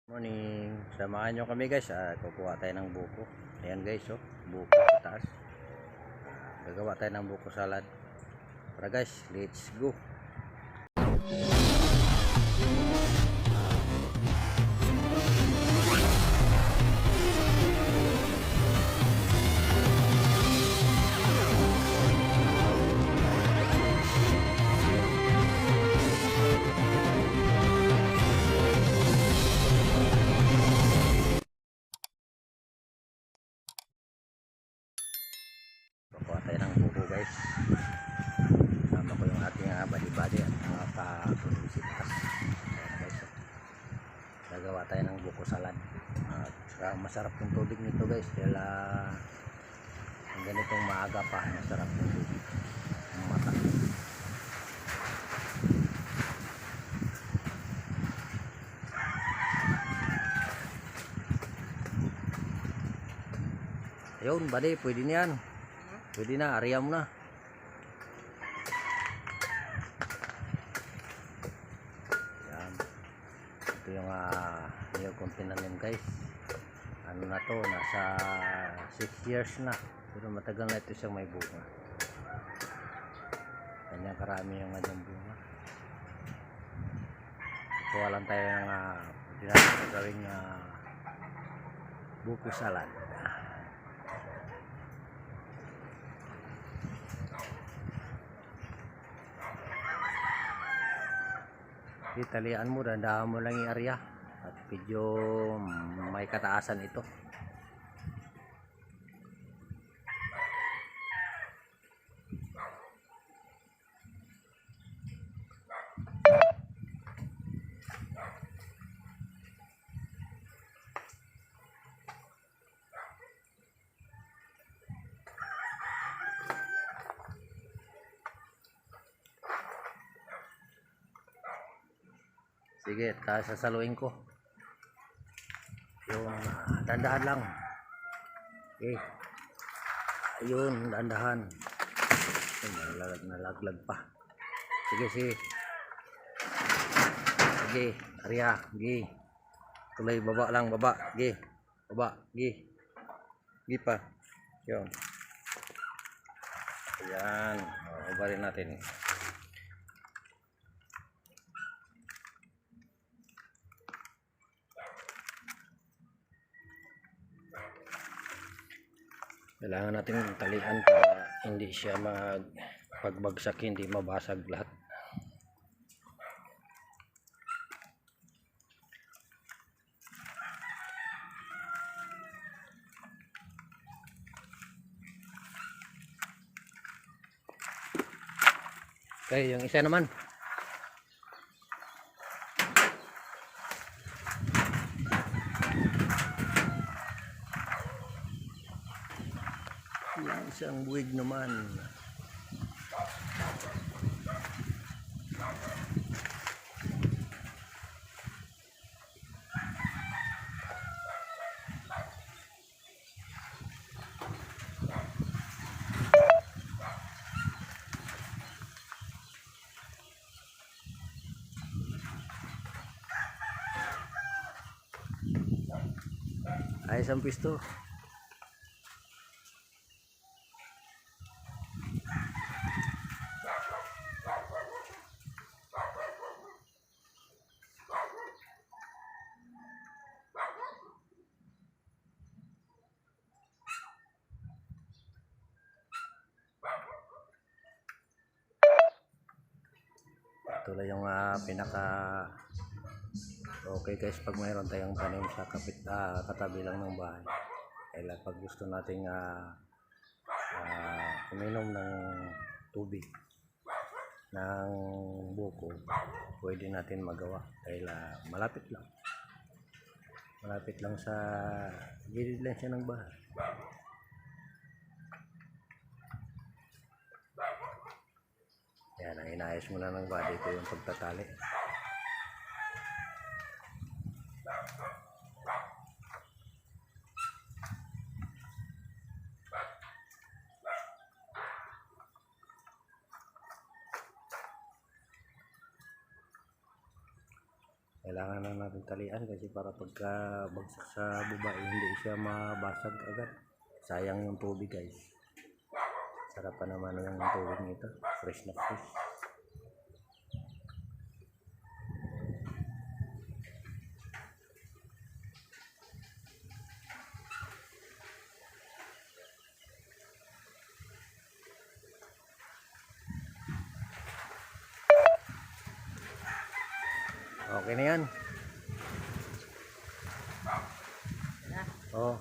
Morning, samahan nyo kami guys. Kukuha tayo ng buko. Ayan guys, oh, buko sa taas. Gagawa tayo ng buko salad. Para guys, let's go. Kukuha tayo ng buko guys. Sama ko yung ating bali-bali at mga kabisitas. Ayan guys, oh. Gagawa tayo ng buko salad. Masarap yung tubig nito guys. Dahil ganitong maaga pa, masarap yung tubig. Ang mata. Ayun, bali, pwede na yan. Pwede na, area mo na. Yan. Ito yung new content namin guys. Ano na to, nasa 6 years na. Pero matagal na ito siyang may bunga. Kanyang karami yung kanyang bunga. Kuha lang tayo ng pwede natin gawing buko salad. Talian mo, dandahan mo lang yung area at medyo may kataasan ito. Sige, sasaluin ko. Yung dandahan lang. Okay. Ayun, dandahan. Nalaglag pa. Sige, sige. Sige, Arya, sige. Tuloy, baba lang, baba. Sige. Baba, sige. Sige pa. Yun. Ayan. Ubarin natin. Kailangan natin talian para hindi siya pagbagsak, hindi mabasag lahat. Okay, yung isa naman. Yung isang buwig naman. Ayos ang pisto. Ito lang yung pinaka okay guys, pag mayroon tayong tanim sa katabi lang ng bahay. Kaya pag gusto nating uminom ng tubig ng buko, pwede natin magawa dahil malapit lang sa gilid lang siya ng bahay. Yan, ang inayos muna ng body ko yung pagtatali. kailangan na natin talian kasi para pagka bagsak sa baba hindi siya mabasag agad. Sayang yung tubig guys. Sarap pa naman yung tubig nito, fresh na fresh. Okay na yan. Oh.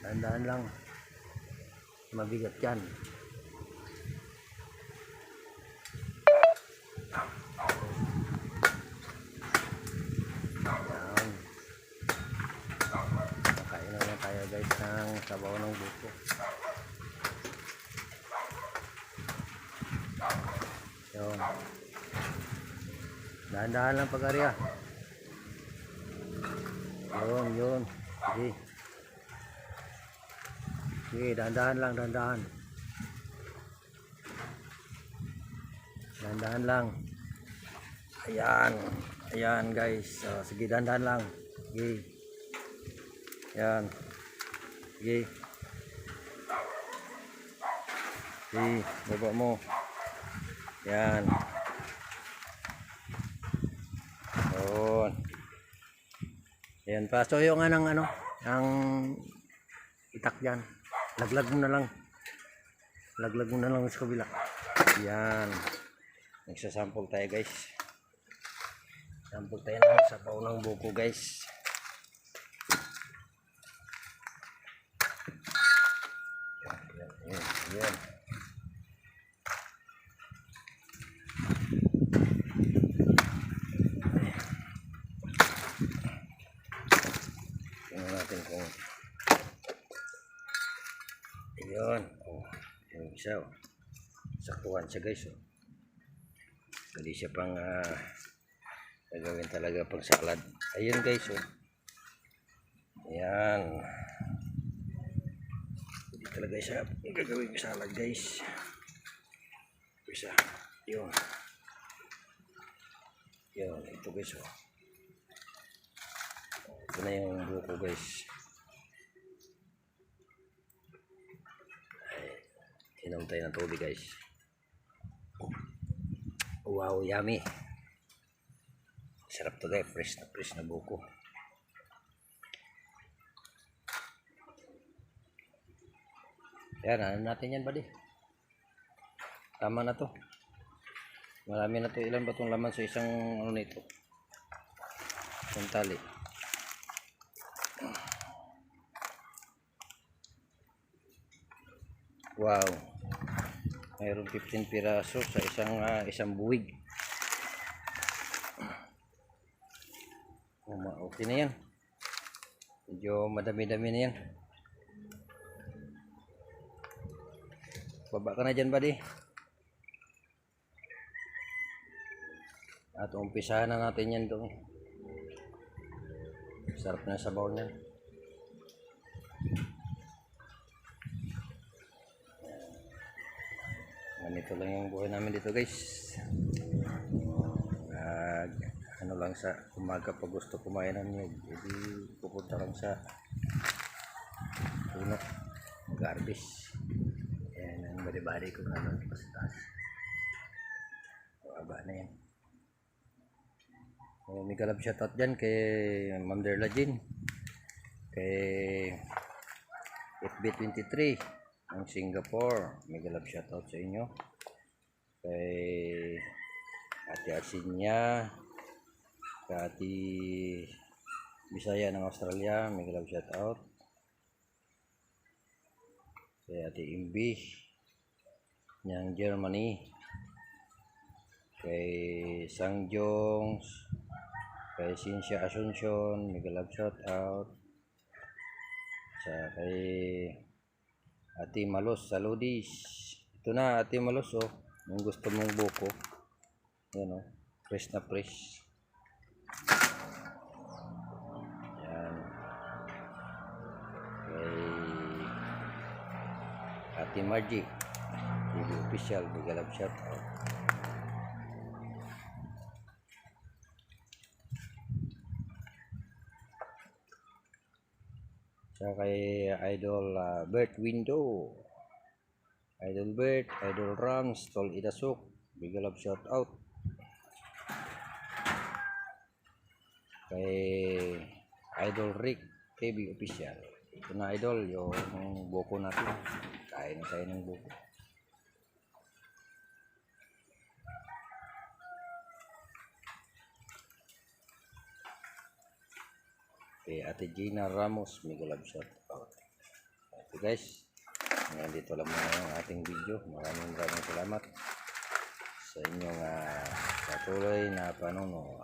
Dahan-dahan lang. Mabigat yan. Yan. Nakain na tayo guys ng sabaw ng buko. Yun. Dahan-dahan lang pag-arya. Yun. Sige. Sige, dahan-dahan lang, dahan-dahan. Dahan-dahan lang. Ayan guys. Sige, dahan-dahan lang. Sige. Ayan. Sige. Sige, baba mo. Ayan. Yun. Ayan, pasoyo nga ng ang itak dyan. Laglag mo na lang sa kabila. Yan, nagsasample tayo guys. Sample tayo ng sabaw ng buko guys. Yan. Tingnan natin kung yun. Yung isa saktuhan siya guys. Hindi siya pang gagawin talaga pang salad. Ayun guys. Ayan. Hindi talaga siya gagawin pang salad guys. Isa. Yun. Ito guys. Ito na yung buko guys. Inom tayo ng tubig guys. Wow, yummy. Sarap to guys, fresh na buko. Yan, natin yan buddy. Tama na to. Marami na to. Ilan ba itong laman sa isang nito? Isang tali. Wow. Mayroon 15 piraso sa isang buwig. Okay na yan. Medyo madami-dami na yan. Baba ka na dyan buddy. At umpisahan na natin yan doon. Sarap na sabaw niyan. Ganito lang yung buhay namin dito guys. Ano lang sa umaga pag gusto kumain ng nyug, hindi pupunta lang sa puno garbis. Yan ang bali-bali ko naman pa sa taas. Aba na yan. May galab shoutout dyan kay Ma'am Derla Jean, kay FB23 ng Singapore. May galab shoutout sa inyo. Kay Ate Asinya, kay Ate Bisaya ng Australia, may galab shoutout. Kay Ate Imbi ng Germany, kay Sangjong kay Cynthia Asuncion, mega love shout out. Sa kay Ate Malos sa Lodis. Ito na Ate Malos oh. Yung gusto mong buko. Yan oh. Fresh na fresh. Yan. Kay Ate Margie. TV official, mega love shout out. Sa kay Idol Bert Window. Idol Bert, Idol Rams, Tol Idasok, big love shout out. Kay Idol Rick TV official. Ito na idol, yung buko natin. Kain na tayo ng buko. Kay Ate Gina Ramos, mega love shout out. Okay guys, ngayon dito lang muna yung ating video. Maraming salamat sa inyong patuloy na panonood.